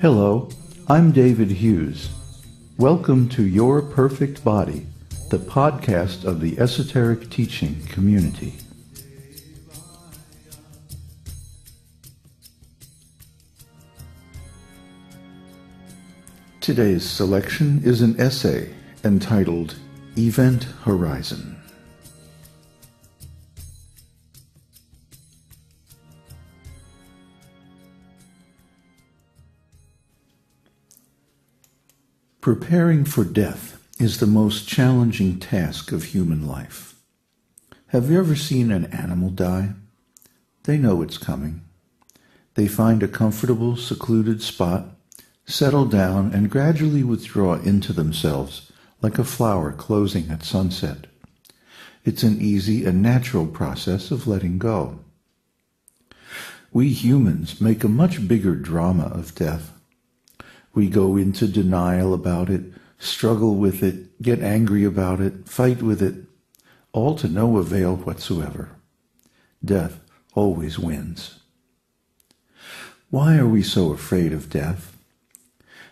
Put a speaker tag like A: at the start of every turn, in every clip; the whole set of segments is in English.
A: Hello, I'm David Hughes. Welcome to Your Perfect Body, the podcast of the Esoteric Teaching Community. Today's selection is an essay entitled Event Horizon. Preparing for death is the most challenging task of human life. Have you ever seen an animal die? They know it's coming. They find a comfortable, secluded spot, settle down, and gradually withdraw into themselves like a flower closing at sunset. It's an easy and natural process of letting go. We humans make a much bigger drama of death. We go into denial about it, struggle with it, get angry about it, fight with it, all to no avail whatsoever. Death always wins. Why are we so afraid of death?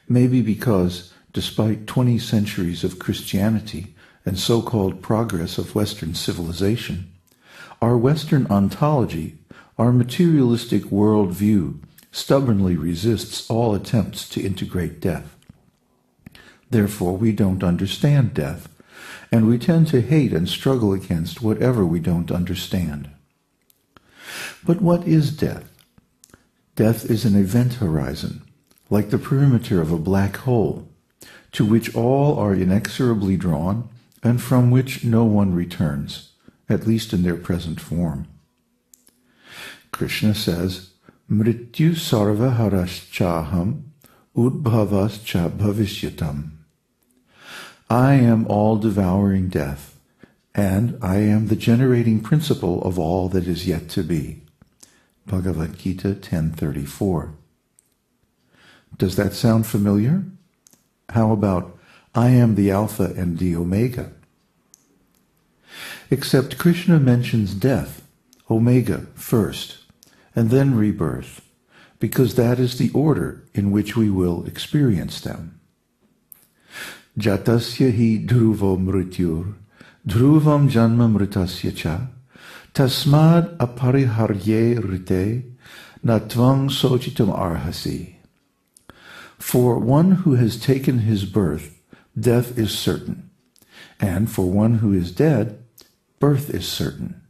A: Maybe because, despite 20 centuries of Christianity and so-called progress of Western civilization, our Western ontology, our materialistic worldview, stubbornly resists all attempts to integrate death. Therefore, we don't understand death, and we tend to hate and struggle against whatever we don't understand. But what is death? Death is an event horizon, like the perimeter of a black hole, to which all are inexorably drawn and from which no one returns, at least in their present form. Krishna says, Mrityu sarva haraschaham udbhavascha bhavishyatam. I am all-devouring death, and I am the generating principle of all that is yet to be. Bhagavad Gita 10:34. Does that sound familiar? How about, I am the Alpha and the Omega? Except Krishna mentions death, Omega, first, and then rebirth, because that is the order in which we will experience them. Jatasya hi dhruvo mrityur, dhruvam janma mritasya cha, tasmad apariharye rite, natvang sochitam arhasi. For one who has taken his birth, death is certain, and for one who is dead, birth is certain.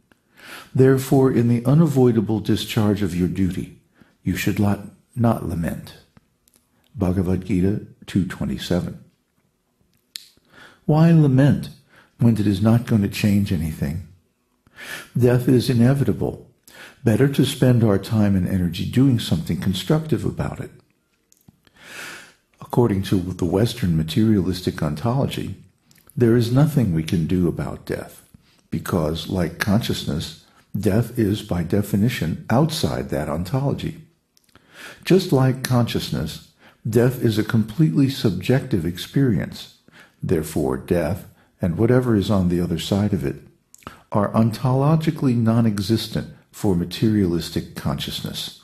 A: Therefore, in the unavoidable discharge of your duty, you should not lament. Bhagavad Gita 2:27. Why lament when it is not going to change anything? Death is inevitable. Better to spend our time and energy doing something constructive about it. According to the Western materialistic ontology, there is nothing we can do about death, because, like consciousness, death is, by definition, outside that ontology. Just like consciousness, death is a completely subjective experience. Therefore, death, and whatever is on the other side of it, are ontologically non-existent for materialistic consciousness.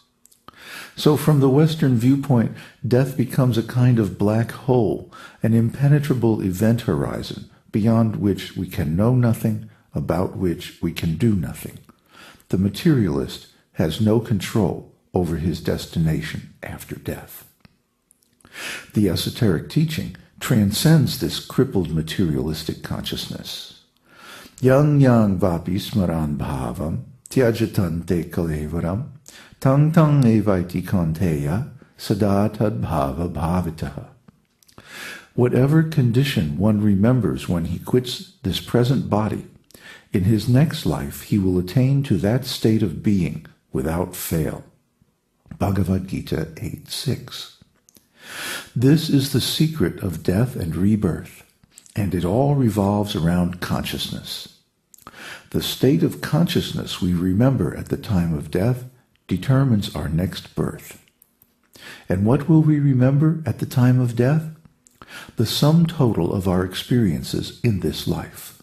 A: So from the Western viewpoint, death becomes a kind of black hole, an impenetrable event horizon, beyond which we can know nothing, about which we can do nothing. The materialist has no control over his destination after death. The esoteric teaching transcends this crippled materialistic consciousness. Yang yang vapi smaran bhavam tyajatante kalevaram tang tang evaiti kanteya sadatad bhava bhavitaha. Whatever condition one remembers when he quits this present body, in his next life, he will attain to that state of being without fail. Bhagavad Gita 8:6. This is the secret of death and rebirth, and it all revolves around consciousness. The state of consciousness we remember at the time of death determines our next birth. And what will we remember at the time of death? The sum total of our experiences in this life.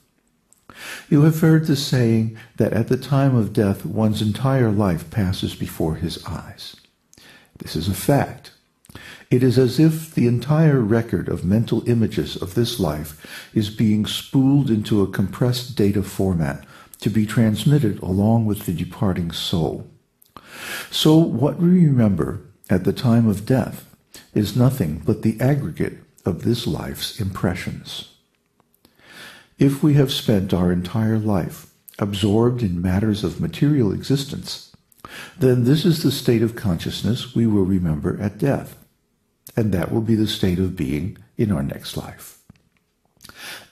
A: You have heard the saying that at the time of death one's entire life passes before his eyes. This is a fact. It is as if the entire record of mental images of this life is being spooled into a compressed data format to be transmitted along with the departing soul. So what we remember at the time of death is nothing but the aggregate of this life's impressions. If we have spent our entire life absorbed in matters of material existence, then this is the state of consciousness we will remember at death, and that will be the state of being in our next life.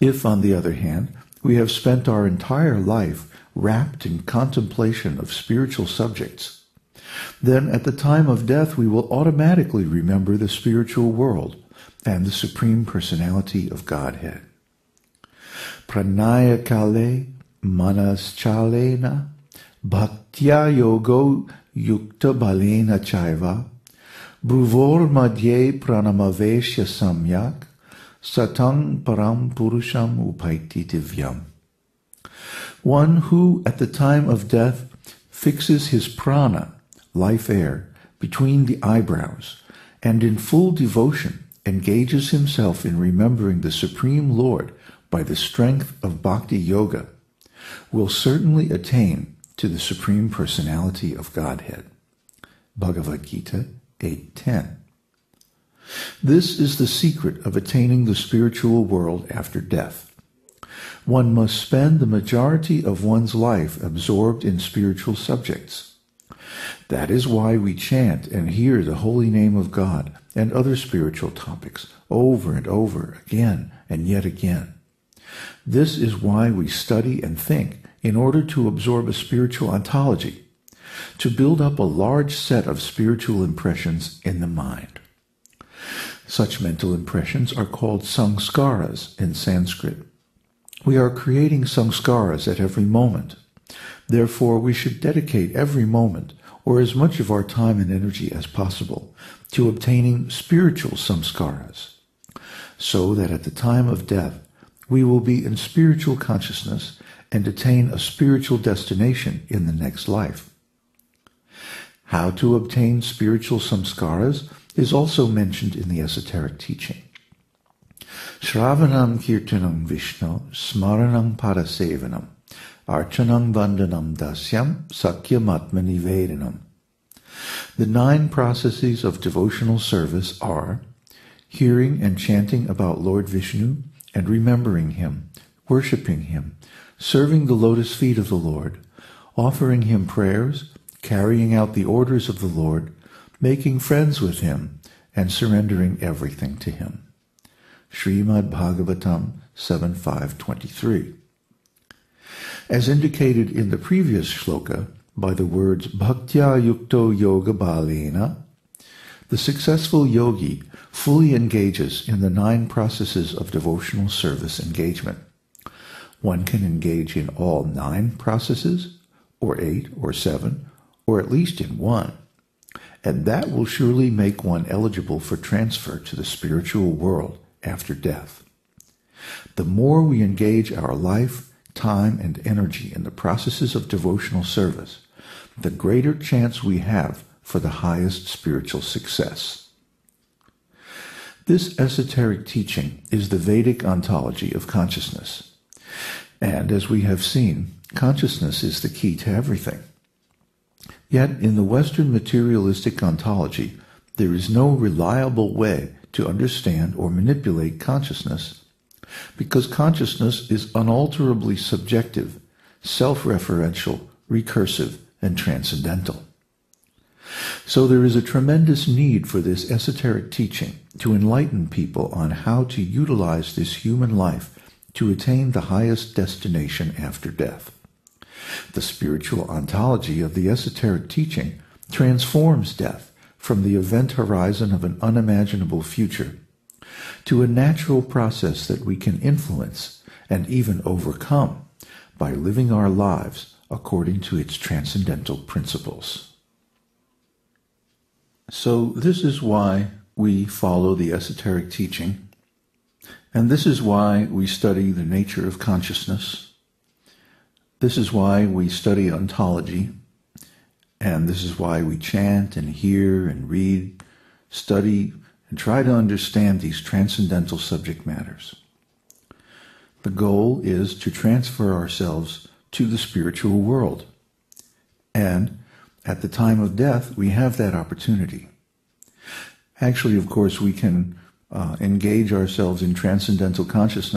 A: If, on the other hand, we have spent our entire life wrapped in contemplation of spiritual subjects, then at the time of death we will automatically remember the spiritual world and the Supreme Personality of Godhead. Pranaya kale manas chalena bhaktya yogo yukta balena chaiva bruvor madhye pranamaveshya samyak satang param purusham upaiti divyam. One who at the time of death fixes his prana, life air, between the eyebrows and in full devotion engages himself in remembering the Supreme Lord by the strength of Bhakti Yoga, will certainly attain to the Supreme Personality of Godhead. Bhagavad Gita 8:10. This is the secret of attaining the spiritual world after death. One must spend the majority of one's life absorbed in spiritual subjects. That is why we chant and hear the holy name of God and other spiritual topics over and over again and yet again. This is why we study and think in order to absorb a spiritual ontology, to build up a large set of spiritual impressions in the mind. Such mental impressions are called samskaras in Sanskrit. We are creating samskaras at every moment. Therefore, we should dedicate every moment, or as much of our time and energy as possible, to obtaining spiritual samskaras, so that at the time of death we will be in spiritual consciousness and attain a spiritual destination in the next life. How to obtain spiritual samskaras is also mentioned in the esoteric teaching. Shravanam kirtanam Vishnu smaranam parasevanam archanam vandanam dasyam sakyamatma nivedanam. The 9 processes of devotional service are hearing and chanting about Lord Vishnu and remembering him, worshipping him, serving the lotus feet of the Lord, offering him prayers, carrying out the orders of the Lord, making friends with him, and surrendering everything to him. Srimad Bhagavatam 7.5.23. As indicated in the previous shloka by the words Bhaktya Yukto Yoga Balena, the successful yogi fully engages in the 9 processes of devotional service engagement. One can engage in all 9 processes, or 8, or 7, or at least in 1, and that will surely make one eligible for transfer to the spiritual world after death. The more we engage our life, time, and energy in the processes of devotional service, the greater chance we have for the highest spiritual success. This esoteric teaching is the Vedic ontology of consciousness. And as we have seen, consciousness is the key to everything. Yet in the Western materialistic ontology, there is no reliable way to understand or manipulate consciousness, because consciousness is unalterably subjective, self-referential, recursive, and transcendental. So there is a tremendous need for this esoteric teaching to enlighten people on how to utilize this human life to attain the highest destination after death. The spiritual ontology of the esoteric teaching transforms death from the event horizon of an unimaginable future to a natural process that we can influence and even overcome by living our lives according to its transcendental principles. So this is why we follow the esoteric teaching, and this is why we study the nature of consciousness. This is why we study ontology, and this is why we chant and hear and read study and try to understand these transcendental subject matters. The goal is to transfer ourselves to the spiritual world. And at the time of death, we have that opportunity. Actually, of course, we can engage ourselves in transcendental consciousness